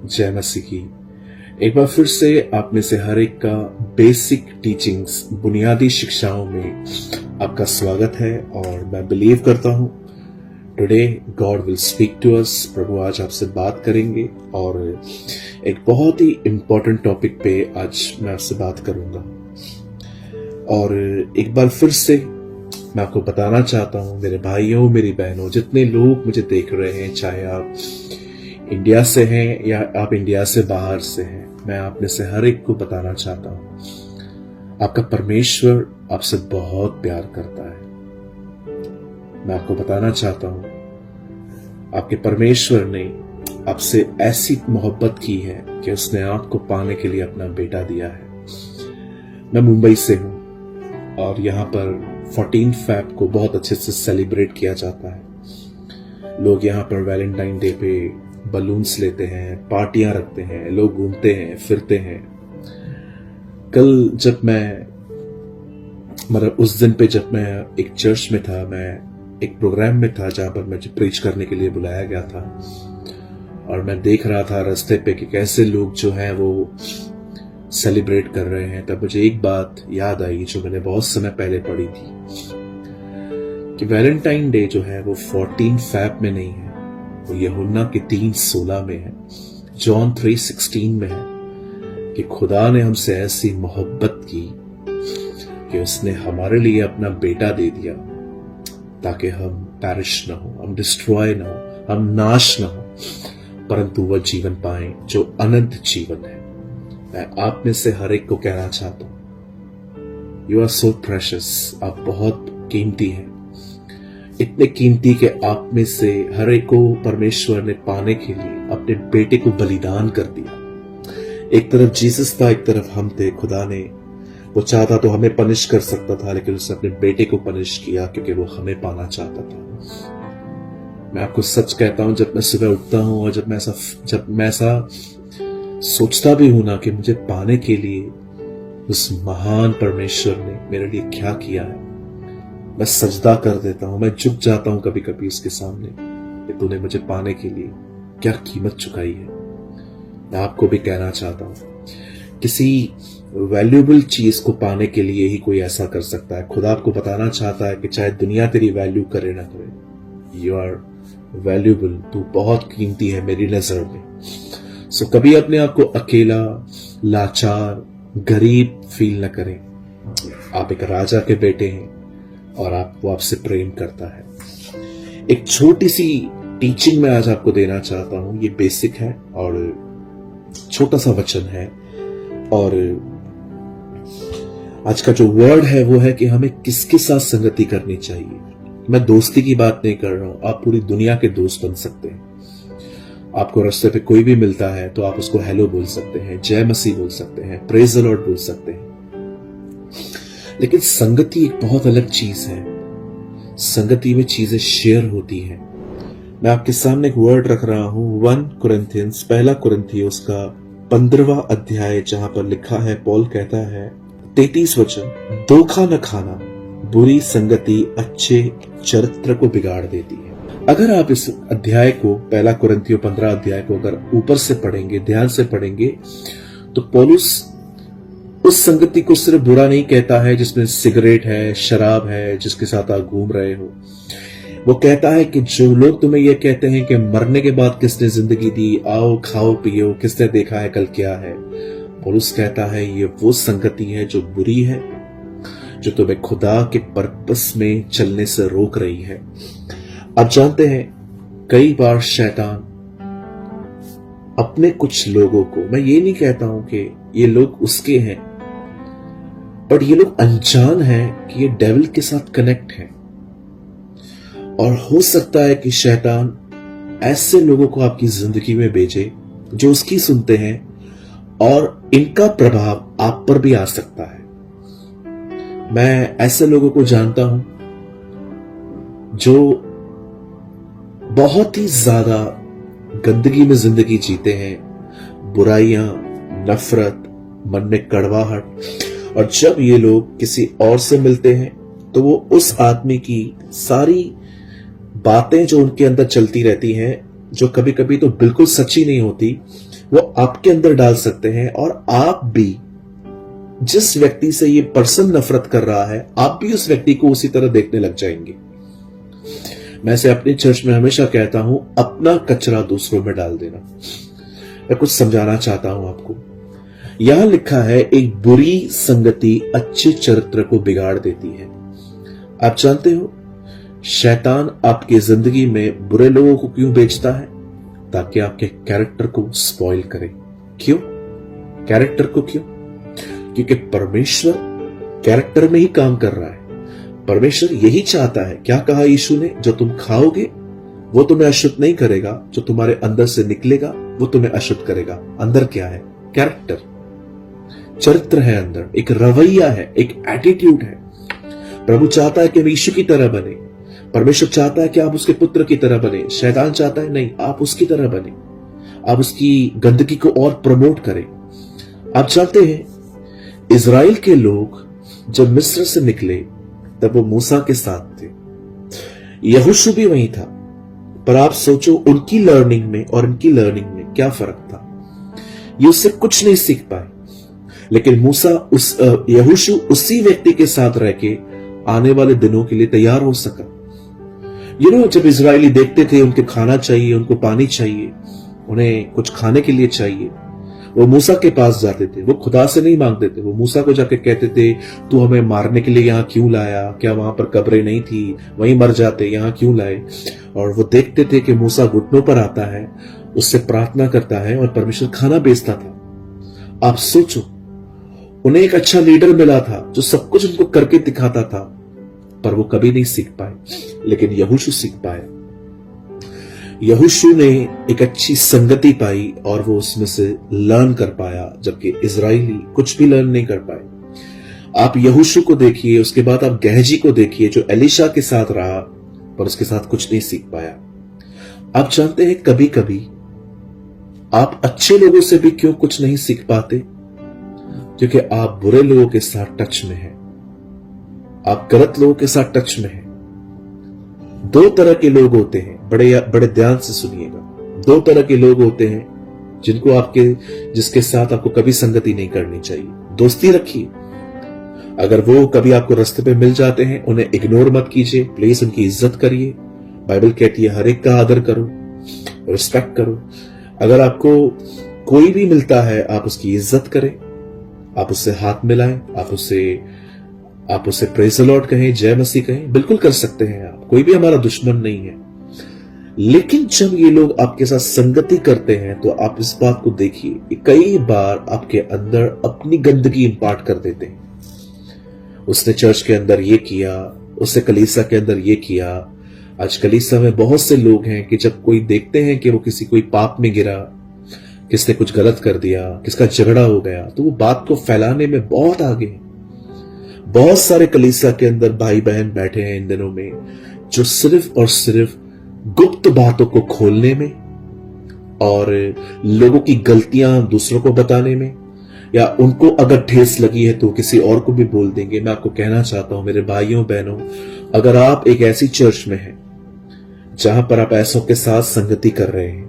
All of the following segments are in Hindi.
जय मसीह की। एक बार फिर से आप में से हर एक का बेसिक टीचिंग्स, बुनियादी शिक्षाओं में आपका स्वागत है और मैं बिलीव करता हूं today God will speak to us. प्रभु आज आपसे बात करेंगे और एक बहुत ही इंपॉर्टेंट टॉपिक पे आज मैं आपसे बात करूंगा। और एक बार फिर से मैं आपको बताना चाहता हूं, मेरे भाइयों मेरी बहनों, जितने लोग मुझे देख रहे हैं, चाहे आप इंडिया से हैं या आप इंडिया से बाहर से हैं, मैं आप में से हर एक को बताना चाहता हूं, आपका परमेश्वर आपसे बहुत प्यार करता है। मैं आपको बताना चाहता हूं, आपके परमेश्वर ने आपसे ऐसी मोहब्बत की है कि उसने आपको पाने के लिए अपना बेटा दिया है। मैं मुंबई से हूं और यहाँ पर 14 फैब को बहुत अच्छे से सेलिब्रेट किया जाता है। लोग यहाँ पर वैलेंटाइन डे पे बलून्स लेते हैं, पार्टियां रखते हैं, लोग घूमते हैं, फिरते हैं। कल जब मैं उस दिन पे जब मैं एक चर्च में था, मैं एक प्रोग्राम में था जहां पर मुझे प्रीच करने के लिए बुलाया गया था और मैं देख रहा था रास्ते पे कि कैसे लोग जो है वो सेलिब्रेट कर रहे हैं। तब मुझे एक बात याद आई जो मैंने बहुत समय पहले पढ़ी थी कि वैलेंटाइन डे जो है वो 14 फैब में नहीं है, वो यूहन्ना के 3:16 में है, जॉन 3:16 में है कि खुदा ने हमसे ऐसी मोहब्बत की कि उसने हमारे लिए अपना बेटा दे दिया ताकि हम पैरिश ना हो, हम डिस्ट्रॉय ना हो, हम नाश ना हो, परंतु वह जीवन पाए जो अनंत जीवन है। मैं आप में से हर एक को कहना चाहता हूं, यू आर सो प्रेशियस, आप बहुत कीमती हैं, इतने कीमती कि आप में से हर एक को परमेश्वर ने पाने के लिए अपने बेटे को बलिदान कर दिया। एक तरफ जीसस था, एक तरफ हम थे। खुदा ने वो चाहता तो हमें पनिश कर सकता था, लेकिन उसने अपने बेटे को पनिश किया क्योंकि वो हमें पाना चाहता था। मैं आपको सच कहता हूं, जब मैं सुबह उठता हूं और जब मैं ऐसा सोचता भी हूं ना कि मुझे पाने के लिए उस महान परमेश्वर ने मेरे लिए क्या किया है, मैं सजदा कर देता हूं, मैं झुक जाता हूं कभी कभी उसके सामने कि तूने मुझे पाने के लिए क्या कीमत चुकाई है। मैं आपको भी कहना चाहता हूं, किसी वैल्यूएबल चीज को पाने के लिए ही कोई ऐसा कर सकता है। खुदा आपको बताना चाहता है कि चाहे दुनिया तेरी वैल्यू करे ना करे, यू आर वैल्यूएबल, तू बहुत कीमती है मेरी नजर में। सो कभी अपने आप को अकेला, लाचार, गरीब फील न करें। आप एक राजा के बेटे हैं और वो आपसे प्रेम करता है। एक छोटी सी टीचिंग मैं आज आपको देना चाहता हूं, ये बेसिक है और छोटा सा वचन है। और आज का जो वर्ड है वो है कि हमें किसके साथ संगति करनी चाहिए। मैं दोस्ती की बात नहीं कर रहा हूं, आप पूरी दुनिया के दोस्त बन सकते हैं। आपको रास्ते पे कोई भी मिलता है तो आप उसको हेलो बोल सकते हैं, जय मसीह बोल सकते हैं, प्रेज द लॉर्ड बोल सकते हैं। लेकिन संगति एक बहुत अलग चीज है। संगति में चीजें शेयर होती हैं। मैं आपके सामने एक वर्ड रख रहा हूं, 1 कुरिन्थियंस, पहला कुरिन्थियों का 15वां अध्याय, जहां पर लिखा है, पौल कहता है, 33 वचन, धोखा न खाना, बुरी संगति अच्छे चरित्र को बिगाड़ देती है। अगर आप इस अध्याय को, पहला कुरिन्थियों 15 अध्याय को अगर ऊपर से पढ़ेंगे, ध्यान से पढ़ेंगे, तो पौलुस उस संगति को सिर्फ बुरा नहीं कहता है जिसमें सिगरेट है, शराब है, जिसके साथ आप घूम रहे हो। वो कहता है कि जो लोग तुम्हें ये कहते हैं कि मरने के बाद किसने जिंदगी दी, आओ खाओ पियो, किसने देखा है कल क्या है, पौलुस कहता है ये वो संगति है जो बुरी है, जो तुम्हें खुदा के पर्पस में चलने से रोक रही है। आप जानते हैं, कई बार शैतान अपने कुछ लोगों को, मैं ये नहीं कहता हूं कि ये लोग उसके हैं, बट ये लोग अनजान हैं कि ये डेविल के साथ कनेक्ट है। और हो सकता है कि शैतान ऐसे लोगों को आपकी जिंदगी में भेजे जो उसकी सुनते हैं और इनका प्रभाव आप पर भी आ सकता है। मैं ऐसे लोगों को जानता हूं जो बहुत ही ज्यादा गंदगी में जिंदगी जीते हैं, बुराइयां, नफरत, मन में कड़वाहट, और जब ये लोग किसी और से मिलते हैं तो वो उस आदमी की सारी बातें जो उनके अंदर चलती रहती हैं, जो कभी कभी तो बिल्कुल सच्ची नहीं होती, वो आपके अंदर डाल सकते हैं, और आप भी जिस व्यक्ति से ये पर्सन नफरत कर रहा है, आप भी उस व्यक्ति को उसी तरह देखने लग जाएंगे। मैं से अपने चर्च में हमेशा कहता हूं, अपना कचरा दूसरों में डाल देना। मैं कुछ समझाना चाहता हूं आपको। यहां लिखा है, एक बुरी संगति अच्छे चरित्र को बिगाड़ देती है। आप जानते हो, शैतान आपकी जिंदगी में बुरे लोगों को क्यों बेचता है? ताकि आपके कैरेक्टर को स्पॉइल करे। क्यों? कैरेक्टर को क्यों? क्योंकि परमेश्वर कैरेक्टर में ही काम कर रहा है। परमेश्वर यही चाहता है। क्या कहा यीशु ने? जो तुम खाओगे वो तुम्हें अशुद्ध नहीं करेगा, जो तुम्हारे अंदर से निकलेगा वो तुम्हें अशुद्ध करेगा। अंदर क्या है? कैरेक्टर, चरित्र है अंदर, एक रवैया है, एक एटीट्यूड है। प्रभु चाहता है कि हम यीशु की तरह बने। परमेश्वर चाहता है कि आप उसके पुत्र की तरह बने। शैतान चाहता है नहीं, आप उसकी तरह बने, आप उसकी गंदगी को और प्रमोट करें। आप जानते हैं, इजराइल के लोग जब मिस्र से निकले तब वो मूसा के साथ थे। यहोशू भी वहीं था। पर आप सोचो, उनकी लर्निंग में और इनकी लर्निंग में क्या फर्क था? ये उससे कुछ नहीं सीख पाए। लेकिन मूसा यहोशू उसी व्यक्ति के साथ रह के आने वाले दिनों के लिए तैयार हो सका। जब इजरायली देखते थे उनको खाना चाहिए, उनको पानी चाहिए, उन्हें कुछ खाने के लिए चाहिए, वो मूसा के पास जाते थे। वो खुदा से नहीं मांगते थे। वो मूसा को जाके कहते थे, तू हमें मारने के लिए यहां क्यों लाया? क्या वहां पर कब्रें नहीं थी? वहीं मर जाते, यहां क्यों लाए? और वो देखते थे कि मूसा घुटनों पर आता है, उससे प्रार्थना करता है, और परमेश्वर खाना बेचता था। आप सोचो, उन्हें एक अच्छा लीडर मिला था जो सब कुछ उनको करके दिखाता था, पर वो कभी नहीं सीख पाए। लेकिन यहोशू सीख पाया। यहोशू ने एक अच्छी संगति पाई और वो उसमें से लर्न कर पाया, जबकि इजरायली कुछ भी लर्न नहीं कर पाए। आप यहोशू को देखिए, उसके बाद आप गहजी को देखिए जो एलिशा के साथ रहा, पर उसके साथ कुछ नहीं सीख पाया। आप जानते हैं, कभी कभी आप अच्छे लोगों से भी क्यों कुछ नहीं सीख पाते? क्योंकि आप बुरे लोगों के साथ टच में हैं, आप गलत लोगों के साथ टच में हैं। दो तरह के लोग होते हैं, बड़े ध्यान से सुनिएगा। दो तरह के लोग होते हैं जिसके साथ आपको कभी संगति नहीं करनी चाहिए। दोस्ती रखिए, अगर वो कभी आपको रास्ते पे मिल जाते हैं, उन्हें इग्नोर मत कीजिए, प्लीज उनकी इज्जत करिए। बाइबल कहती है, हर एक का आदर करो, रिस्पेक्ट करो। अगर आपको कोई भी मिलता है, आप उसकी इज्जत करें, आप उससे हाथ मिलाएं, आप उससे प्रेज द लॉर्ड कहें, जय मसीह कहें, बिल्कुल कर सकते हैं आप। कोई भी हमारा दुश्मन नहीं है। लेकिन जब ये लोग आपके साथ संगति करते हैं, तो आप इस बात को देखिए, कई बार आपके अंदर अपनी गंदगी इंपार्ट कर देते हैं। उसने चर्च के अंदर ये किया, उसने कलीसिया के अंदर ये किया। आज कलीसिया में बहुत से लोग हैं कि जब कोई देखते हैं कि वो कोई पाप में गिरा, किसने कुछ गलत कर दिया, किसका झगड़ा हो गया, तो वो बात को फैलाने में बहुत आगे हैं। बहुत सारे कलीसिया के अंदर भाई बहन बैठे हैं इन दिनों में, जो सिर्फ और सिर्फ गुप्त बातों को खोलने में और लोगों की गलतियां दूसरों को बताने में, या उनको अगर ठेस लगी है तो किसी और को भी बोल देंगे। मैं आपको कहना चाहता हूं मेरे भाइयों बहनों, अगर आप एक ऐसी चर्च में हैं जहां पर आप ऐसों के साथ संगति कर रहे हैं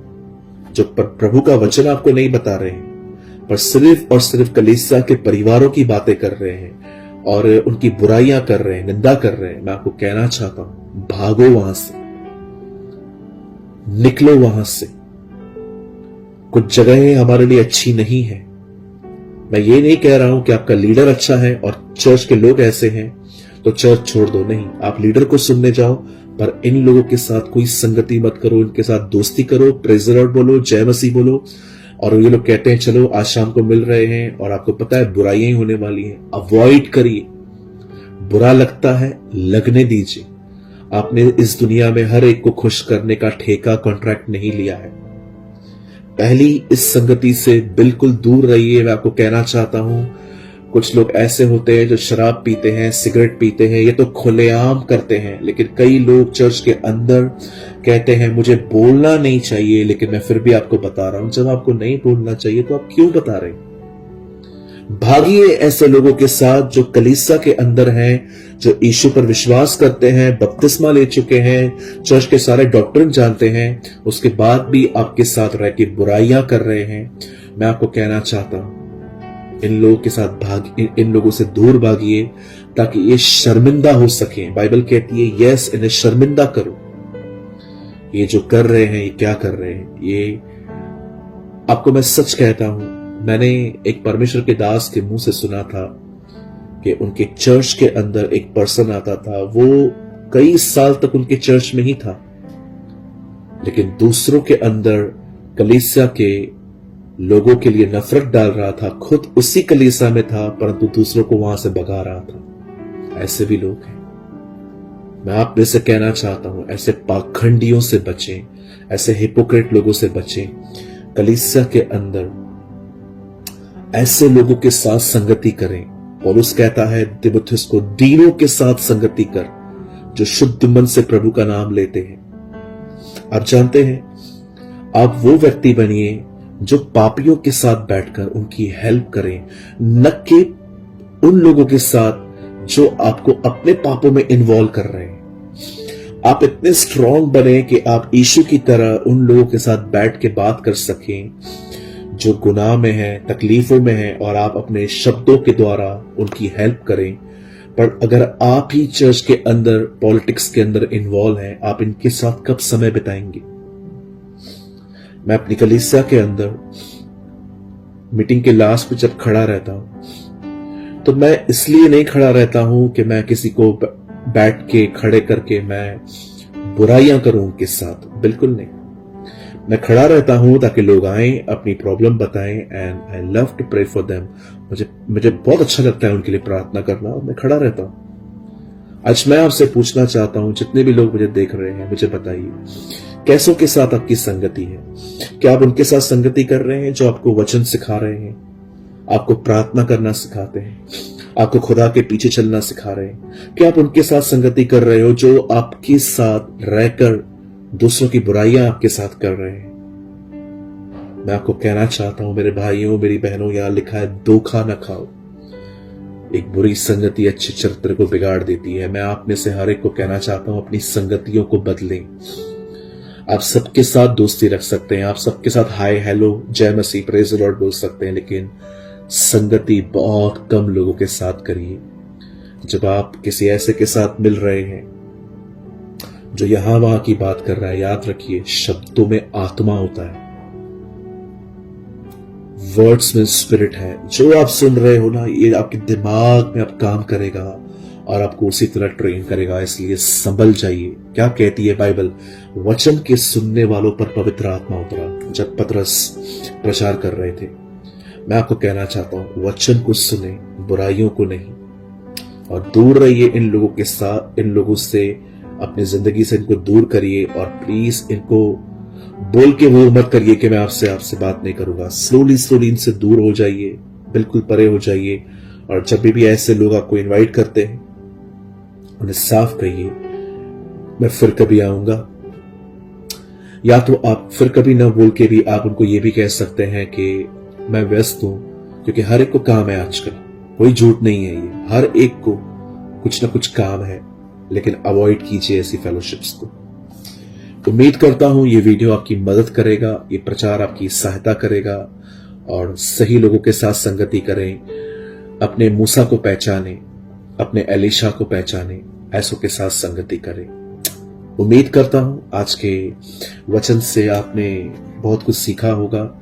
जो प्रभु का वचन आपको नहीं बता रहे हैं, पर सिर्फ और सिर्फ कलीसिया के परिवारों की बातें कर रहे हैं और उनकी बुराइयां कर रहे हैं, निंदा कर रहे हैं, मैं आपको कहना चाहता हूं, भागो वहां से, निकलो वहां से। कुछ जगहें हमारे लिए अच्छी नहीं है। मैं ये नहीं कह रहा हूं कि आपका लीडर अच्छा है और चर्च के लोग ऐसे हैं तो चर्च छोड़ दो, नहीं। आप लीडर को सुनने जाओ, पर इन लोगों के साथ कोई संगति मत करो, इनके साथ दोस्ती करो, प्रेज द लॉर्ड बोलो, जय मसीह बोलो। और ये लोग कहते हैं चलो आज शाम को मिल रहे हैं और आपको पता है बुराइयां ही होने वाली हैं, अवॉइड करिए। बुरा लगता है, लगने दीजिए। आपने इस दुनिया में हर एक को खुश करने का ठेका, कॉन्ट्रैक्ट नहीं लिया है। पहली इस संगति से बिल्कुल दूर रहिए। मैं आपको कहना चाहता हूं, कुछ लोग ऐसे होते हैं जो शराब पीते हैं, सिगरेट पीते हैं, ये तो खुलेआम करते हैं। लेकिन कई लोग चर्च के अंदर कहते हैं मुझे बोलना नहीं चाहिए, लेकिन मैं फिर भी आपको बता रहा हूं, जब आपको नहीं बोलना चाहिए तो आप क्यों बता रहे हैं? भागिए ऐसे लोगों के साथ जो कलीसिया के अंदर हैं, जो यीशु पर विश्वास करते हैं, बपतिस्मा ले चुके हैं, चर्च के सारे डॉक्ट्रिन जानते हैं, उसके बाद भी आपके साथ रह के बुराइयां कर रहे हैं। मैं आपको कहना चाहता हूं, इन लोगों के साथ इन लोगों से दूर भागिए, ताकि ये शर्मिंदा हो सके। बाइबल कहती है यस, इन्हें शर्मिंदा करो। ये जो कर रहे हैं, ये क्या कर रहे हैं, ये आपको मैं सच कहता हूं, मैंने एक परमेश्वर के दास के मुंह से सुना था कि उनके चर्च के अंदर एक पर्सन आता था, वो कई साल तक उनके चर्च में ही था, लेकिन दूसरों के अंदर कलीसिया के लोगों के लिए नफरत डाल रहा था। खुद उसी कलीसिया में था, परंतु दूसरों को वहां से भगा रहा था। ऐसे भी लोग हैं। मैं आप में से कहना चाहता हूं, ऐसे पाखंडियों से बचें, ऐसे हिपोक्रेट लोगों से बचें। कलीसिया के अंदर ऐसे लोगों के साथ संगति करें। पौलुस कहता है तीमुथियुस को, दीनों के साथ संगति कर, जो शुद्ध मन से प्रभु का नाम लेते हैं। आप जानते हैं, आप वो व्यक्ति बनिए जो पापियों के साथ बैठकर उनकी हेल्प करें, न कि उन लोगों के साथ जो आपको अपने पापों में इन्वॉल्व कर रहे हैं। आप इतने स्ट्रांग बने कि आप यीशु की तरह उन लोगों के साथ बैठ के बात कर सकें जो गुनाह में है, तकलीफों में है, और आप अपने शब्दों के द्वारा उनकी हेल्प करें। पर अगर आप ही चर्च के अंदर, पॉलिटिक्स के अंदर इन्वॉल्व हैं, आप इनके साथ कब समय बिताएंगे? मैं अपनी कलीसिया के अंदर मीटिंग के लास्ट पे जब खड़ा रहता हूं, तो मैं इसलिए नहीं खड़ा रहता हूं कि मैं किसी को बैठ के खड़े करके मैं बुराइयां करूं उनके साथ, बिल्कुल नहीं। मैं खड़ा रहता हूं ताकि लोग आए, अपनी प्रॉब्लम बताएं, and I love to pray for them. मुझे बहुत अच्छा लगता है उनके लिए प्रार्थना करना, और मैं खड़ा रहता हूं। आज मैं आपसे पूछना चाहता हूं, जितने भी लोग मुझे देख रहे हैं, मुझे बताइए कैसों के साथ आपकी संगति है? क्या आप उनके साथ संगति कर रहे हैं जो आपको वचन सिखा रहे हैं, आपको प्रार्थना करना सिखाते हैं, आपको खुदा के पीछे चलना सिखा रहे हैं? क्या आप उनके साथ संगति कर रहे हो जो आपके साथ रहकर दूसरों की बुराइयां आपके साथ कर रहे हैं? मैं आपको कहना चाहता हूं मेरे भाइयों, मेरी बहनों, यहां लिखा है धोखा न खाओ। एक बुरी संगति अच्छे चरित्र को बिगाड़ देती है। मैं आप में से हर एक को कहना चाहता हूं, अपनी संगतियों को बदलें। आप सबके साथ दोस्ती रख सकते हैं, आप सबके साथ हाय हेलो जय मसीह प्रेज द लॉर्ड बोल सकते हैं, लेकिन संगति बहुत कम लोगों के साथ करिए। जब आप किसी ऐसे के साथ मिल रहे हैं जो यहां वहां की बात कर रहा है, याद रखिए शब्दों में आत्मा होता है, वर्ड्स में स्पिरिट है। जो आप सुन रहे हो ना, ये आपके दिमाग में अब काम करेगा और आपको उसी तरह ट्रेन करेगा। इसलिए संभल जाइए। क्या कहती है बाइबल? वचन के सुनने वालों पर पवित्र आत्मा उतरा जब पतरस प्रचार कर रहे थे। मैं आपको कहना चाहता हूं, वचन को सुने, बुराइयों को नहीं, और दूर रहिए इन लोगों के साथ, इन लोगों से अपनी जिंदगी से इनको दूर करिए। और प्लीज इनको बोल के वो मत करिए कि मैं आपसे बात नहीं करूंगा। स्लोली इनसे दूर हो जाइए, बिल्कुल परे हो जाइए। और जब भी ऐसे लोग आपको इनवाइट करते हैं, उन्हें साफ कहिए मैं फिर कभी आऊंगा। या तो आप फिर कभी ना बोल के भी आप उनको ये भी कह सकते हैं कि मैं व्यस्त हूं, क्योंकि हर एक को काम है आजकल, कोई झूठ नहीं है ये, हर एक को कुछ ना कुछ काम है। लेकिन अवॉइड कीजिए ऐसी फेलोशिप्स को। उम्मीद करता हूं ये वीडियो आपकी मदद करेगा, ये प्रचार आपकी सहायता करेगा, और सही लोगों के साथ संगति करें। अपने मूसा को पहचाने, अपने एलीशा को पहचाने, ऐसों के साथ संगति करें। उम्मीद करता हूं आज के वचन से आपने बहुत कुछ सीखा होगा।